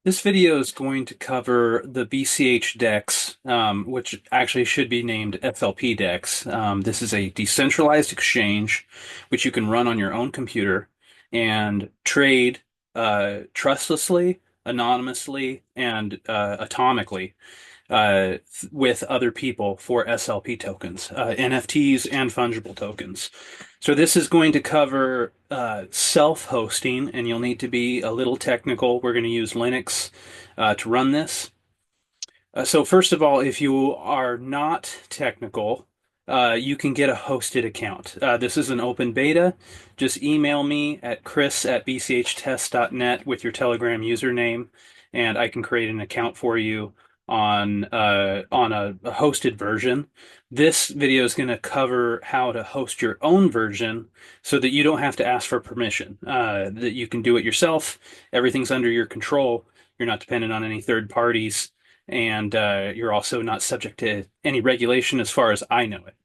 This video is going to cover the bch-dex, which actually should be named SLP DEX. This is a decentralized exchange which you can run on your own computer and trade trustlessly, anonymously, and atomically with other people for SLP tokens, NFTs and fungible tokens. So this is going to cover self-hosting, and you'll need to be a little technical. We're going to use Linux to run this. So first of all, if you are not technical, you can get a hosted account. This is an open beta. Just email me at chris@bchtest.net with your Telegram username, and I can create an account for you on a hosted version. This video is going to cover how to host your own version so that you don't have to ask for permission, that you can do it yourself. Everything's under your control. You're not dependent on any third parties, and you're also not subject to any regulation as far as I know it.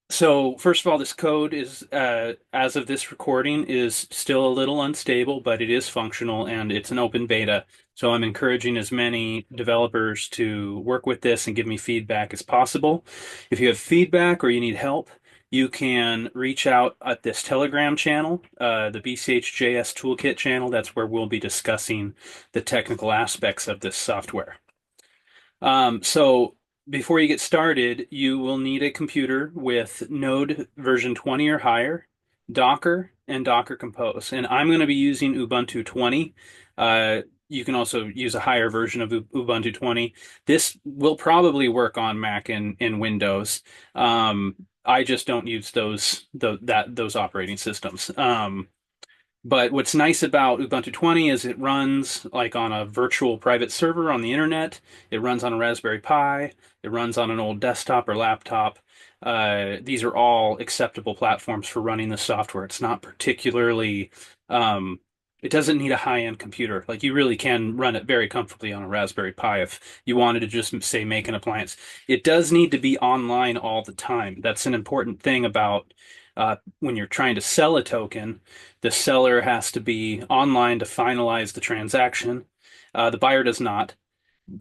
So first of all, this code is, as of this recording, is still a little unstable, but it is functional and it's an open beta. So I'm encouraging as many developers to work with this and give me feedback as possible. If you have feedback or you need help, you can reach out at this Telegram channel, the BCH Toolkit channel. That's where we'll be discussing the technical aspects of this software. So before you get started, you will need a computer with Node version 20 or higher, Docker, and Docker Compose. And I'm going to be using Ubuntu 20. You can also use a higher version of Ubuntu 20. This will probably work on Mac and Windows. I just don't use those operating systems. But what's nice about Ubuntu 20 is it runs like on a virtual private server on the internet. It runs on a Raspberry Pi. It runs on an old desktop or laptop. These are all acceptable platforms for running the software. It's not particularly, it doesn't need a high-end computer. Like you really can run it very comfortably on a Raspberry Pi if you wanted to just say make an appliance. It does need to be online all the time. That's an important thing about when you're trying to sell a token. The seller has to be online to finalize the transaction. The buyer does not.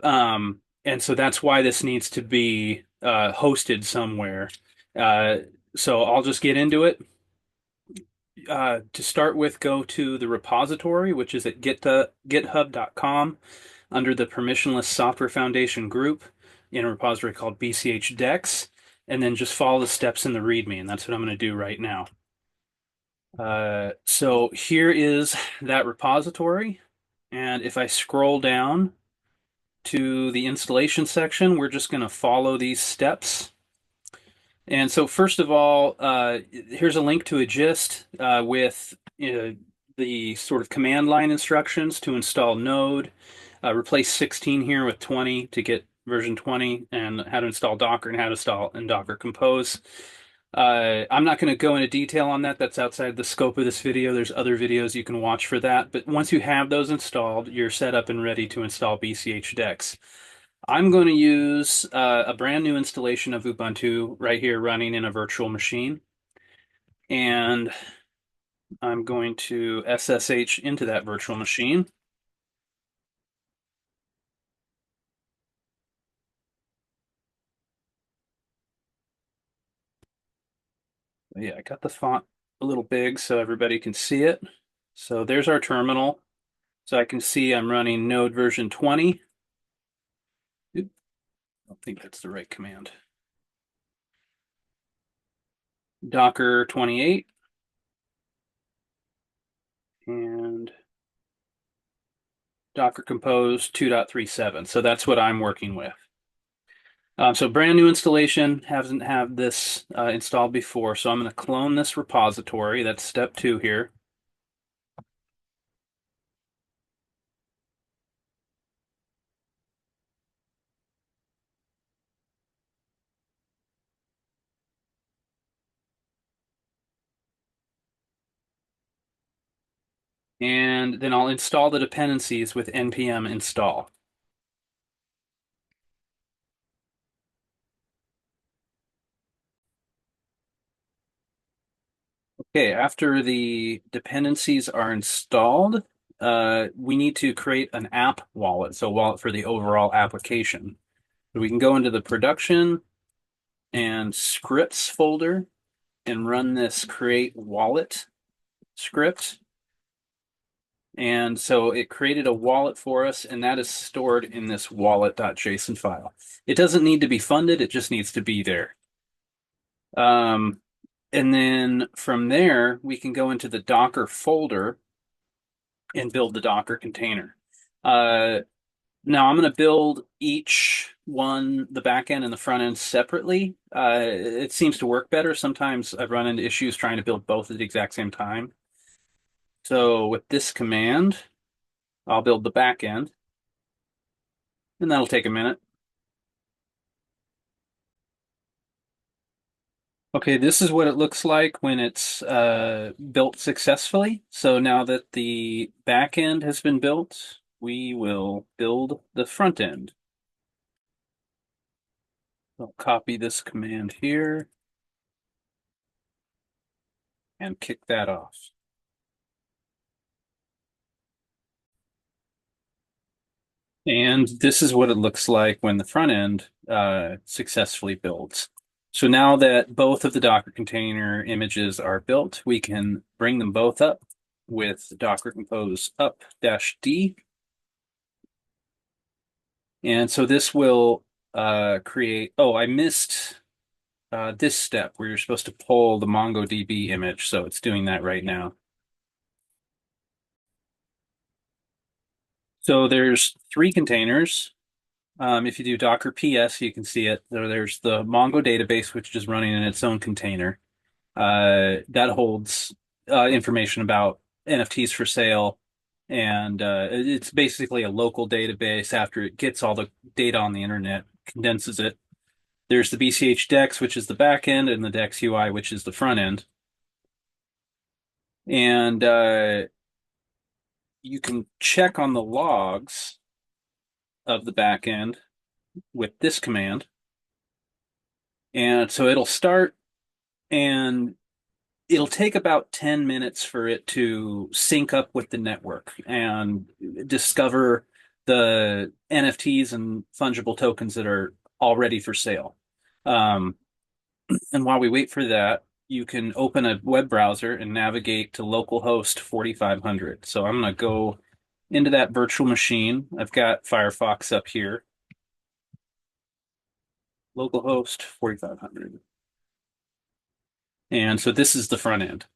And so that's why this needs to be hosted somewhere. Uh, so I'll just get into it. To start with, go to the repository, which is at github.com under the Permissionless Software Foundation group in a repository called bch-dex, and then just follow the steps in the README, and that's what I'm going to do right now. So here is that repository. And if I scroll down to the installation section, we're just going to follow these steps. And so first of all, here's a link to a gist with the sort of command line instructions to install Node. Replace 16 here with 20 to get version 20, and how to install Docker and how to install in Docker Compose. I'm not going to go into detail on that. That's outside the scope of this video. There's other videos you can watch for that. But once you have those installed, you're set up and ready to install bch-dex. I'm going to use a brand new installation of Ubuntu right here running in a virtual machine. And I'm going to SSH into that virtual machine. Yeah, I got the font a little big so everybody can see it. So there's our terminal. So I can see I'm running Node version 20. Oop, I don't think that's the right command. Docker 28 and Docker Compose 2.37. So that's what I'm working with. So brand new installation, hasn't had this installed before. So I'm going to clone this repository. That's step 2 here. And then I'll install the dependencies with npm install. Okay, after the dependencies are installed, we need to create an app wallet, so wallet for the overall application. So we can go into the production and scripts folder and run this create wallet script. And so it created a wallet for us, and that is stored in this wallet.json file. It doesn't need to be funded, it just needs to be there. And then from there, we can go into the Docker folder and build the Docker container. Now I'm going to build each one, the back end and the front end separately. It seems to work better. Sometimes I've run into issues trying to build both at the exact same time. So with this command, I'll build the back end, and that'll take a minute. Okay, this is what it looks like when it's built successfully. So now that the back end has been built, we will build the front end. I'll copy this command here and kick that off. And this is what it looks like when the front end successfully builds. So now that both of the Docker container images are built, we can bring them both up with Docker Compose up-d. And so this will create, oh, I missed this step where you're supposed to pull the MongoDB image. So it's doing that right now. So there's 3 containers. If you do Docker PS, you can see it. There's the Mongo database, which is running in its own container. That holds information about NFTs for sale. And it's basically a local database after it gets all the data on the internet, condenses it. There's the bch-dex, which is the back end, and the DEX UI, which is the front end. And you can check on the logs of the back end with this command. And so it'll start, and it'll take about 10 minutes for it to sync up with the network and discover the NFTs and fungible tokens that are already for sale. And while we wait for that, you can open a web browser and navigate to localhost 4500. So I'm going to go into that virtual machine. I've got Firefox up here. Localhost 4500. And so this is the front end.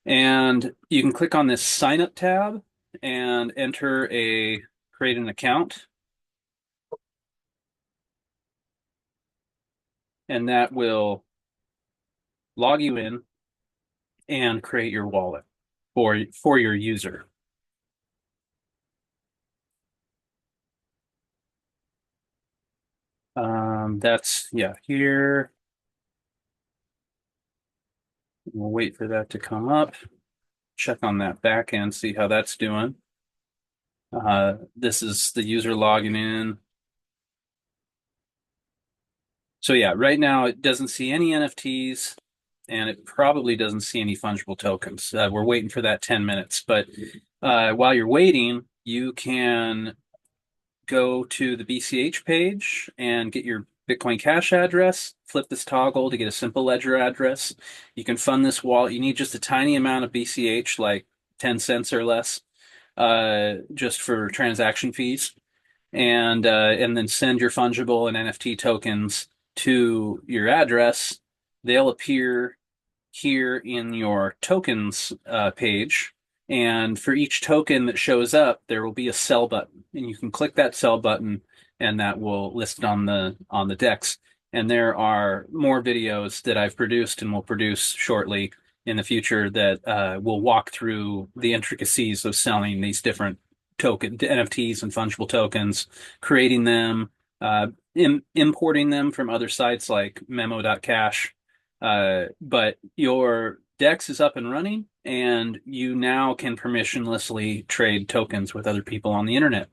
And you can click on this sign up tab and create an account. And that will log you in and create your wallet for your user. That's, yeah, here. We'll wait for that to come up. Check on that back end, see how that's doing. This is the user logging in. So yeah, right now it doesn't see any NFTs, and it probably doesn't see any fungible tokens. We're waiting for that 10 minutes. But while you're waiting, you can go to the BCH page and get your Bitcoin Cash address, flip this toggle to get a simple ledger address. You can fund this wallet. You need just a tiny amount of BCH, like 10 cents or less, just for transaction fees. And then send your fungible and NFT tokens to your address. They'll appear here in your tokens page. And for each token that shows up, there will be a sell button, and you can click that sell button, and that will list it on the DEX. And there are more videos that I've produced and will produce shortly in the future that will walk through the intricacies of selling these different NFTs and fungible tokens, creating them, importing them from other sites like memo.cash. But your DEX is up and running, and you now can permissionlessly trade tokens with other people on the internet.